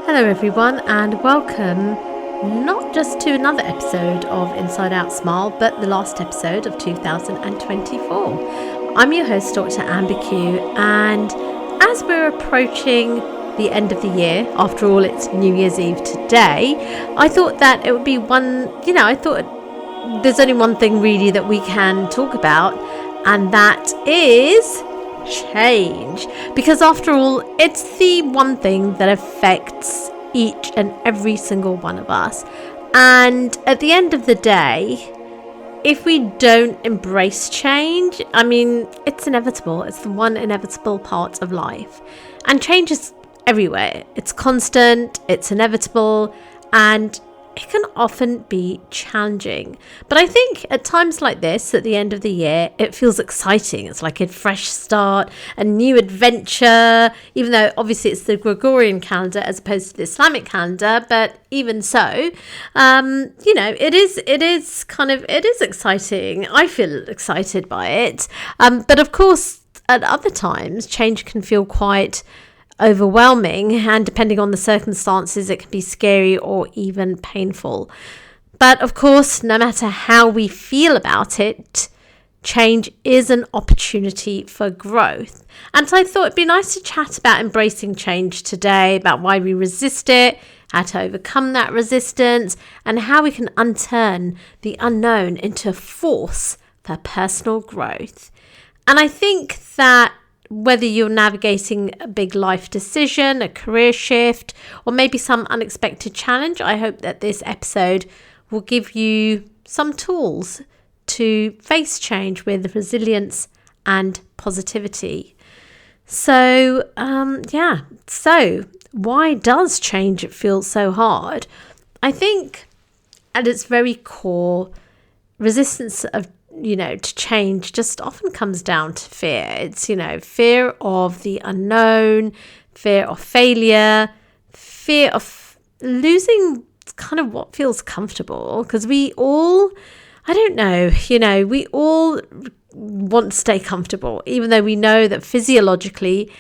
Hello everyone and welcome not just to another episode of Inside Out Smile, but the last episode of 2024. I'm your host, Dr. Amber Q, and as we're approaching the end of the year, after all it's New Year's Eve today, I thought that it would be I thought there's only one thing really that we can talk about, and that is change, because after all it's the one thing that affects each and every single one of us. And at the end of the day, if we don't embrace change, it's inevitable. It's the one inevitable part of life, and change is everywhere. It's constant, it's inevitable, and it can often be challenging. But I think at times like this, at the end of the year, it feels exciting. It's like a fresh start, a new adventure, even though obviously it's the Gregorian calendar as opposed to the Islamic calendar. But even so, it is exciting. I feel excited by it. But of course, at other times, change can feel quite overwhelming, and depending on the circumstances it can be scary or even painful. But of course, no matter how we feel about it, change is an opportunity for growth. And so I thought it'd be nice to chat about embracing change today, about why we resist it, how to overcome that resistance, and how we can unturn the unknown into a force for personal growth. And I think that whether you're navigating a big life decision, a career shift, or maybe some unexpected challenge, I hope that this episode will give you some tools to face change with resilience and positivity. So why does change feel so hard? I think at its very core, resistance to change just often comes down to fear. It's, fear of the unknown, fear of failure, fear of losing kind of what feels comfortable. Because we all, we all want to stay comfortable, even though we know that physiologically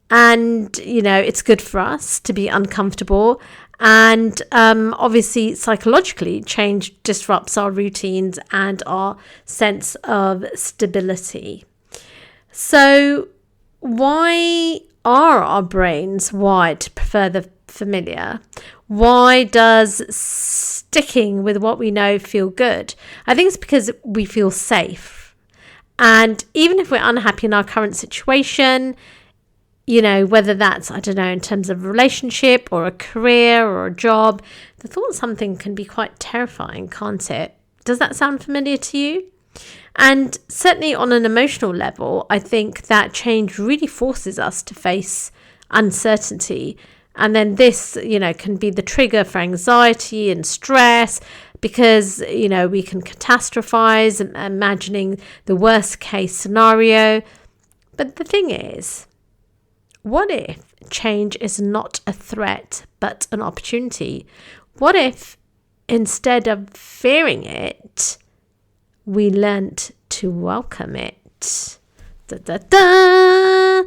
and, it's good for us to be uncomfortable. And obviously, psychologically, change disrupts our routines and our sense of stability. So why are our brains wired to prefer the familiar? Why does sticking with what we know feel good? I think it's because we feel safe. And even if we're unhappy in our current situation, whether that's, in terms of a relationship or a career or a job, the thought of something can be quite terrifying, can't it? Does that sound familiar to you? And certainly on an emotional level, I think that change really forces us to face uncertainty. And then this, can be the trigger for anxiety and stress, because, we can catastrophize, imagining the worst case scenario. But the thing is, what if change is not a threat, but an opportunity? What if instead of fearing it, we learnt to welcome it? Da, da, da.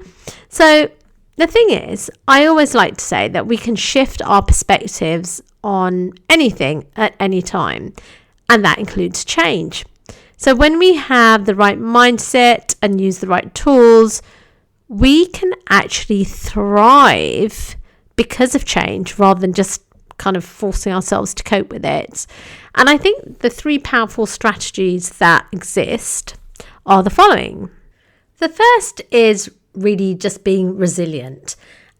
So the thing is, I always like to say that we can shift our perspectives on anything at any time, and that includes change. So when we have the right mindset and use the right tools, we can actually thrive because of change rather than just kind of forcing ourselves to cope with it. And I think the three powerful strategies that exist are the following. The first is really just being resilient.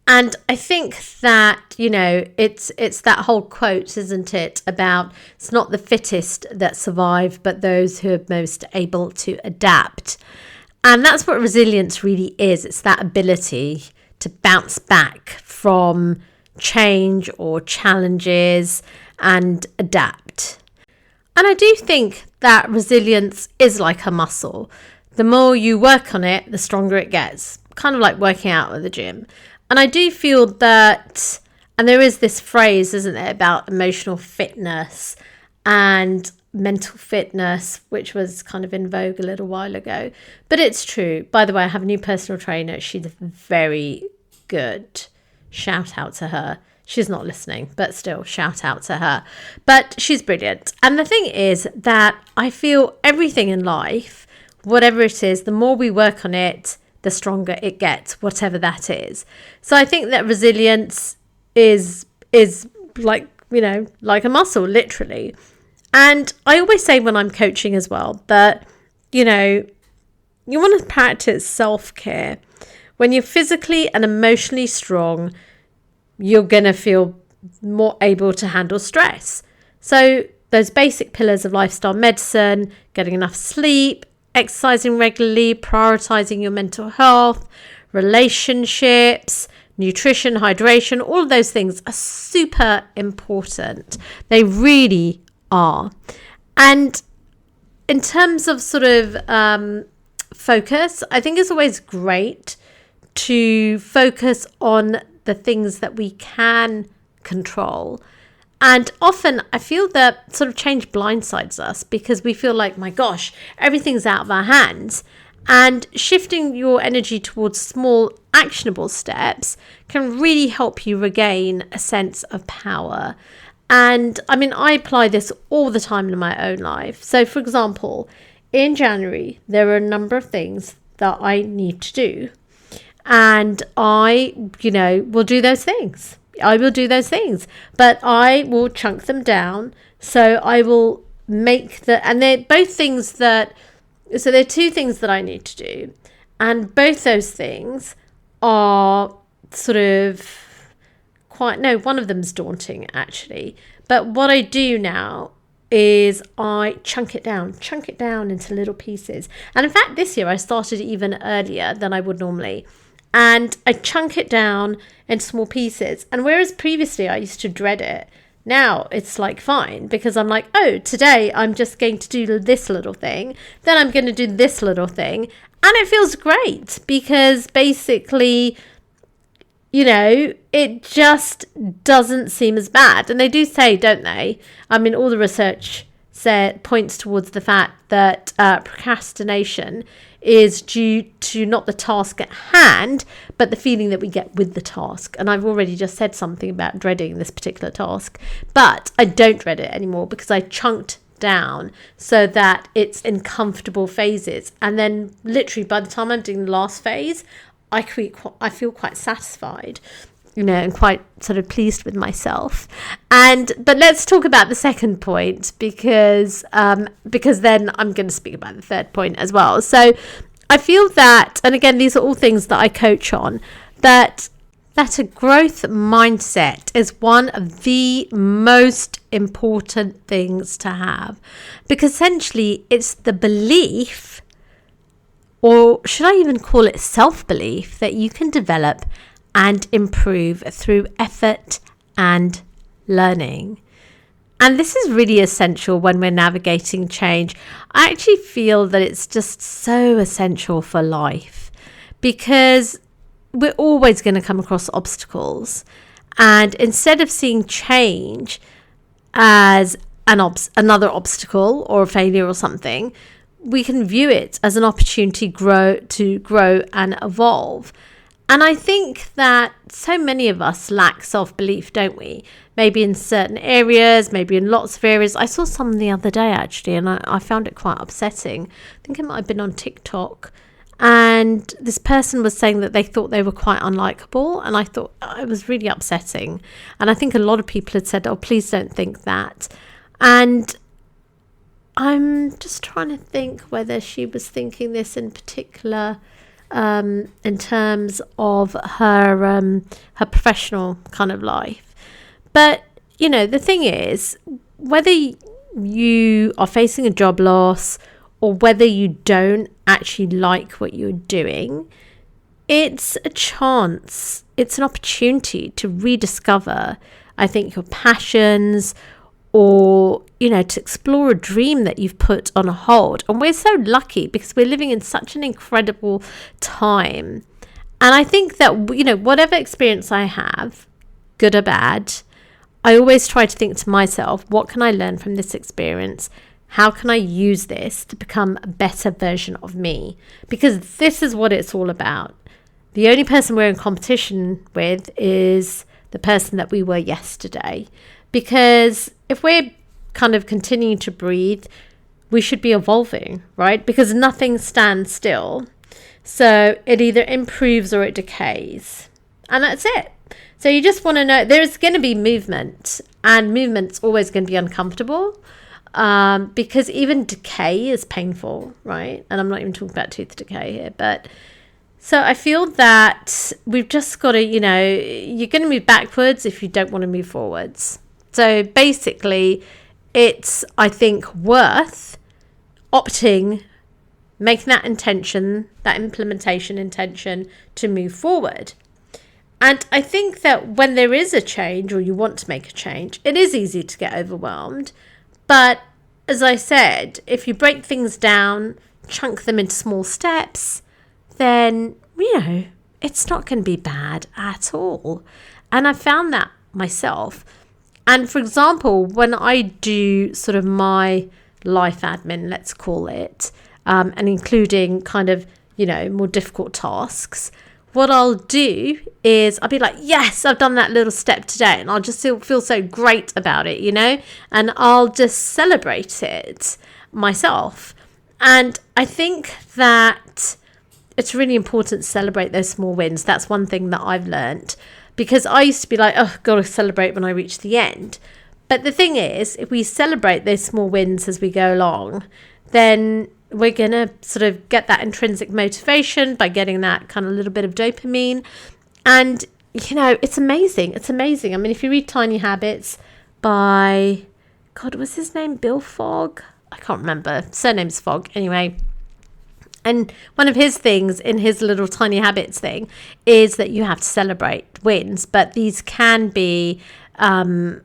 And I think that, it's that whole quote, isn't it, about it's not the fittest that survive, but those who are most able to adapt. And that's what resilience really is. It's that ability to bounce back from change or challenges and adapt. And I do think that resilience is like a muscle. The more you work on it, the stronger it gets. Kind of like working out at the gym. And I do feel that, and there is this phrase, isn't there, about emotional fitness and mental fitness, which was kind of in vogue a little while ago. But it's true. By the way, I have a new personal trainer. She's very good. Shout out to her. She's not listening, but still, shout out to her. But she's brilliant. And the thing is that I feel everything in life, whatever it is, the more we work on it, the stronger it gets, whatever that is. So I think that resilience is like, like a muscle, literally. And I always say when I'm coaching as well that, you want to practice self-care. When you're physically and emotionally strong, you're going to feel more able to handle stress. So those basic pillars of lifestyle medicine, getting enough sleep, exercising regularly, prioritizing your mental health, relationships, nutrition, hydration, all of those things are super important. They really are. And in terms of sort of focus, I think it's always great to focus on the things that we can control. And often I feel that sort of change blindsides us because we feel like, my gosh, everything's out of our hands. And shifting your energy towards small actionable steps can really help you regain a sense of power. And I mean, I apply this all the time in my own life. So for example, in January, there are a number of things that I need to do. And I, will do those things. I will do those things, but I will chunk them down. So I will and they're both things so there are two things that I need to do. And both those things are sort of one of them's daunting actually. But what I do now is I chunk it down into little pieces. And in fact, this year I started even earlier than I would normally. And I chunk it down into small pieces. And whereas previously I used to dread it, now it's like fine because I'm like, oh, today I'm just going to do this little thing. Then I'm going to do this little thing. And it feels great because basically, it just doesn't seem as bad. And they do say, don't they? I mean, all the research points towards the fact that procrastination is due to not the task at hand, but the feeling that we get with the task. And I've already just said something about dreading this particular task, but I don't dread it anymore because I chunked down so that it's in comfortable phases. And then literally by the time I'm doing the last phase, I feel quite satisfied, and quite sort of pleased with myself. But let's talk about the second point because then I'm going to speak about the third point as well. So I feel that, and again, these are all things that I coach on, that a growth mindset is one of the most important things to have, because essentially it's the belief, or should I even call it self-belief, that you can develop and improve through effort and learning. And this is really essential when we're navigating change. I actually feel that it's just so essential for life because we're always going to come across obstacles. And instead of seeing change as another obstacle or a failure or something, we can view it as an opportunity to grow and evolve. And I think that so many of us lack self-belief, don't we? Maybe in certain areas, maybe in lots of areas. I saw some the other day, actually, and I found it quite upsetting. I think it might have been on TikTok. And this person was saying that they thought they were quite unlikable. And I thought it was really upsetting. And I think a lot of people had said, oh, please don't think that. And I'm just trying to think whether she was thinking this in particular in terms of her professional kind of life. But, the thing is, whether you are facing a job loss or whether you don't actually like what you're doing, it's a chance, it's an opportunity to rediscover, I think, your passions, or, to explore a dream that you've put on hold. And we're so lucky because we're living in such an incredible time. And I think that, whatever experience I have, good or bad, I always try to think to myself, what can I learn from this experience? How can I use this to become a better version of me? Because this is what it's all about. The only person we're in competition with is the person that we were yesterday. Because if we're kind of continuing to breathe, we should be evolving, right? Because nothing stands still. So it either improves or it decays. And that's it. So you just want to know there's going to be movement, and movement's always going to be uncomfortable, because even decay is painful, right? And I'm not even talking about tooth decay here, but so I feel that we've just got to, you're going to move backwards if you don't want to move forwards. So basically, it's, I think, worth opting, making that intention, that implementation intention to move forward. And I think that when there is a change, or you want to make a change, it is easy to get overwhelmed. But as I said, if you break things down, chunk them into small steps, then, it's not going to be bad at all. And I found that myself. And for example, when I do sort of my life admin, let's call it, and including kind of, more difficult tasks, what I'll do is I'll be like, yes, I've done that little step today. And I'll just feel so great about it, and I'll just celebrate it myself. And I think that it's really important to celebrate those small wins. That's one thing that I've learned, because I used to be like, oh, got to celebrate when I reach the end. But the thing is, if we celebrate those small wins as we go along, then we're going to sort of get that intrinsic motivation by getting that kind of little bit of dopamine. And, it's amazing. It's amazing. I mean, if you read Tiny Habits by, God, what's his name? Bill Fogg? I can't remember. Surname's Fogg. Anyway. And one of his things in his little Tiny Habits thing is that you have to celebrate wins. But these can be, and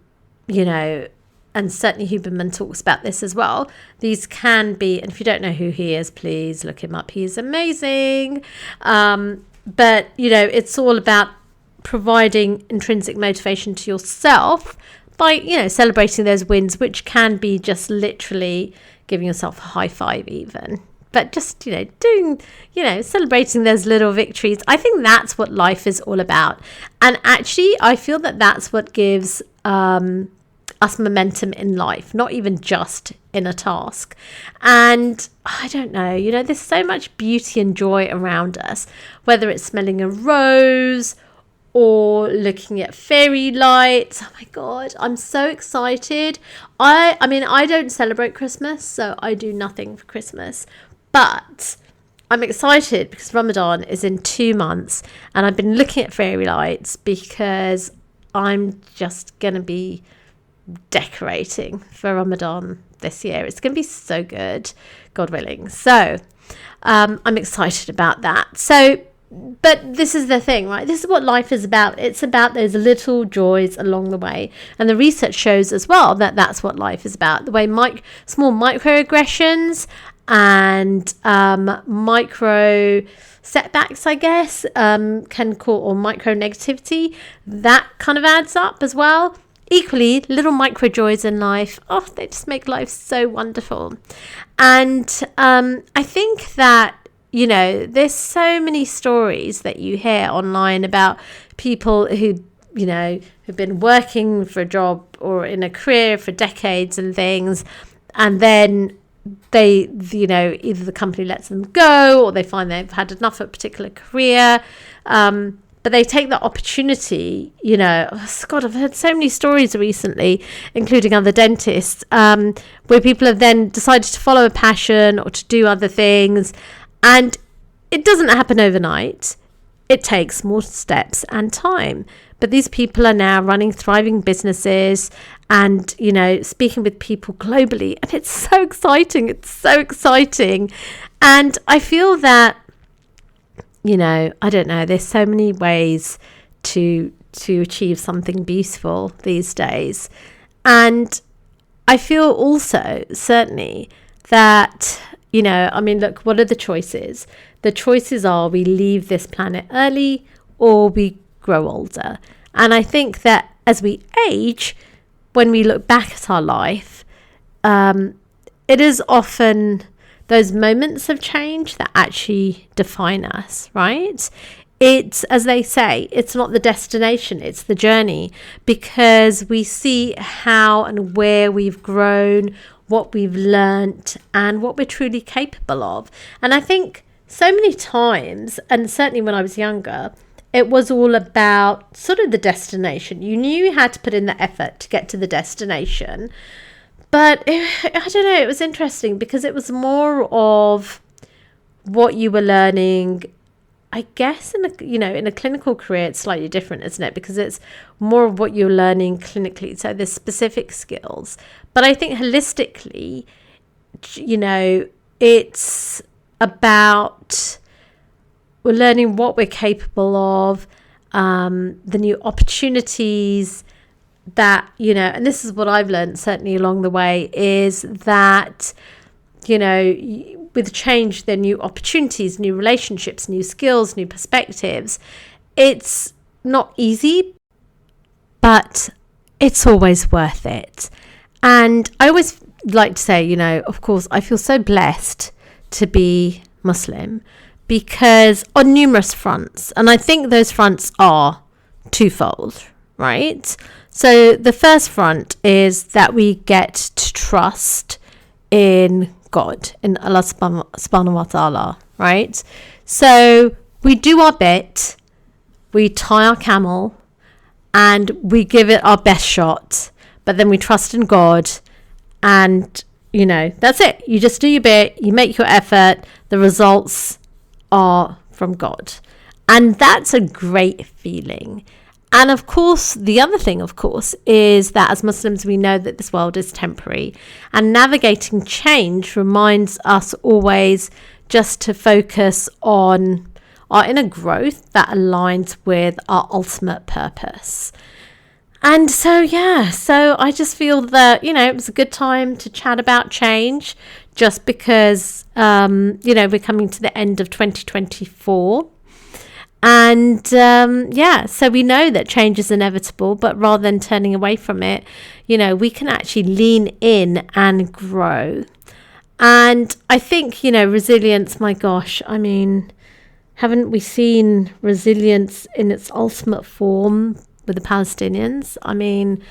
certainly Huberman talks about this as well. These can be, and if you don't know who he is, please look him up. He is amazing. But, it's all about providing intrinsic motivation to yourself by, celebrating those wins, which can be just literally giving yourself a high five even. But just, doing, celebrating those little victories. I think that's what life is all about. And actually, I feel that that's what gives us momentum in life, not even just in a task. And I don't know, there's so much beauty and joy around us, whether it's smelling a rose or looking at fairy lights. Oh my God, I'm so excited. I mean, I don't celebrate Christmas, so I do nothing for Christmas. But I'm excited because Ramadan is in 2 months, and I've been looking at fairy lights because I'm just going to be decorating for Ramadan this year. It's going to be so good, God willing. So I'm excited about that. So, but this is the thing, right? This is what life is about. It's about those little joys along the way. And the research shows as well that that's what life is about. The way small microaggressions and micro setbacks, I guess, can call, or micro negativity, that kind of adds up as well. Equally, little micro joys in life, they just make life so wonderful. And I think that, there's so many stories that you hear online about people who, who've been working for a job or in a career for decades and things, and then they, either the company lets them go or they find they've had enough of a particular career. But they take that opportunity, God, I've heard so many stories recently, including other dentists, where people have then decided to follow a passion or to do other things. And it doesn't happen overnight. It takes more steps and time. But these people are now running thriving businesses and, speaking with people globally. And it's so exciting. It's so exciting. And I feel that, I don't know, there's so many ways to achieve something beautiful these days. And I feel also, certainly, that, look, what are the choices? The choices are we leave this planet early or we grow older. And I think that as we age, when we look back at our life, it is often those moments of change that actually define us, right? it's, as they say, it's not the destination, it's the journey, because we see how and where we've grown, what we've learnt, and what we're truly capable of. And I think so many times, and certainly when I was younger, it was all about sort of the destination. You knew you had to put in the effort to get to the destination. But I don't know, it was interesting because it was more of what you were learning. I guess in a clinical career, it's slightly different, isn't it? Because it's more of what you're learning clinically. So there's specific skills. But I think holistically, it's about we're learning what we're capable of, the new opportunities that, and this is what I've learned certainly along the way, is that, with change, there are new opportunities, new relationships, new skills, new perspectives. It's not easy, but it's always worth it. And I always like to say, of course, I feel so blessed to be Muslim because on numerous fronts, and I think those fronts are twofold, right? So the first front is that we get to trust in God, in Allah subhanahu wa ta'ala, right? So we do our bit, we tie our camel, and we give it our best shot, but then we trust in God, and that's it. You just do your bit, you make your effort, the results are from God. And that's a great feeling. And of course, the other thing, of course, is that as Muslims, we know that this world is temporary, and navigating change reminds us always just to focus on our inner growth that aligns with our ultimate purpose. And so I just feel that, it was a good time to chat about change just because, we're coming to the end of 2024. And so we know that change is inevitable, but rather than turning away from it, we can actually lean in and grow. And I think, resilience, my gosh, I mean, haven't we seen resilience in its ultimate form with the Palestinians? I mean,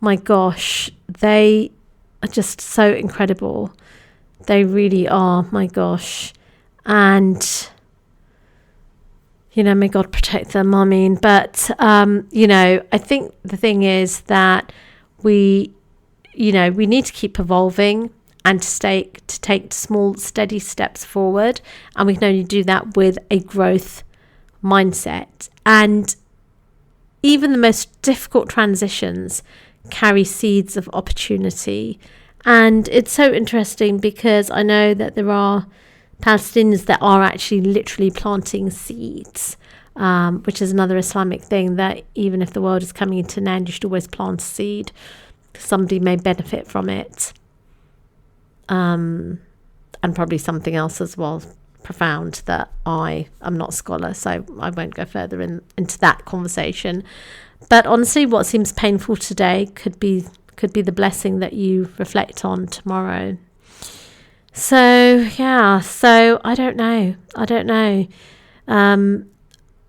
my gosh, they are just so incredible. They really are, my gosh. And may God protect them, I mean. But, I think the thing is that we need to keep evolving and to take small, steady steps forward. And we can only do that with a growth mindset. And even the most difficult transitions carry seeds of opportunity. And it's so interesting because I know that there are Palestinians that are actually literally planting seeds, which is another Islamic thing, that even if the world is coming to an end, you should always plant a seed. Somebody may benefit from it. And probably something else as well, profound, that I am not a scholar, so I won't go further into that conversation. But honestly, what seems painful today could be the blessing that you reflect on tomorrow. So I don't know.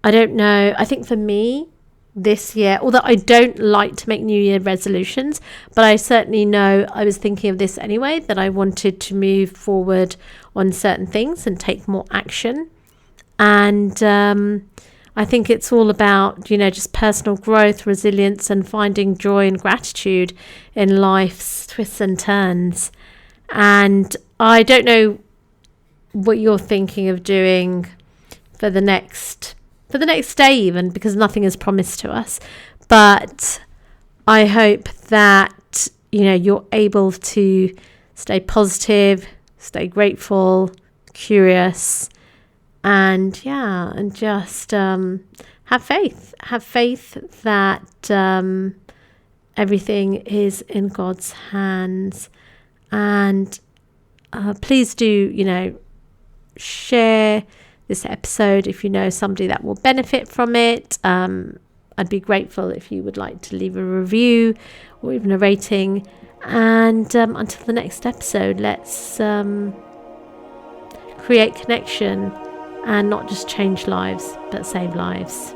I think for me this year, although I don't like to make New Year resolutions, but I certainly know I was thinking of this anyway, that I wanted to move forward on certain things and take more action. And I think it's all about, just personal growth, resilience, and finding joy and gratitude in life's twists and turns. And I don't know what you're thinking of doing for the next day, even, because nothing is promised to us. But I hope that, you're able to stay positive, stay grateful, curious, and just have faith. Have faith that everything is in God's hands. And please do, share this episode if you know somebody that will benefit from it. I'd be grateful if you would like to leave a review or even a rating. And until the next episode, let's create connection and not just change lives, but save lives.